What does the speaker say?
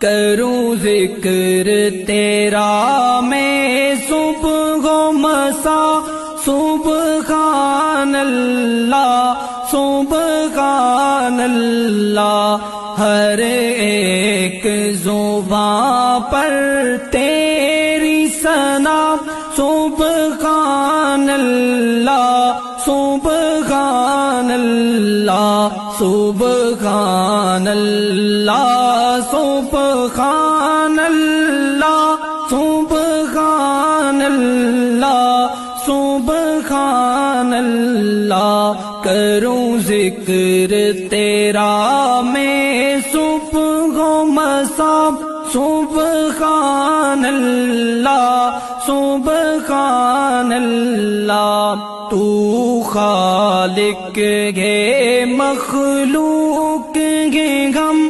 کروں ذکر تیرا میں صبح و مساء، سبحان اللہ سبحان اللہ، ہر ایک زبان پر تیری ثنا، سبحان اللہ سبحان اللہ سبحان اللہ سبحان اللہ سبحان اللہ سبحان اللہ، کروں ذکر تیرا میں صبح و مساء، سبحان اللہ سبحان اللہ، تو خالق ہے مخلوق ہے ہم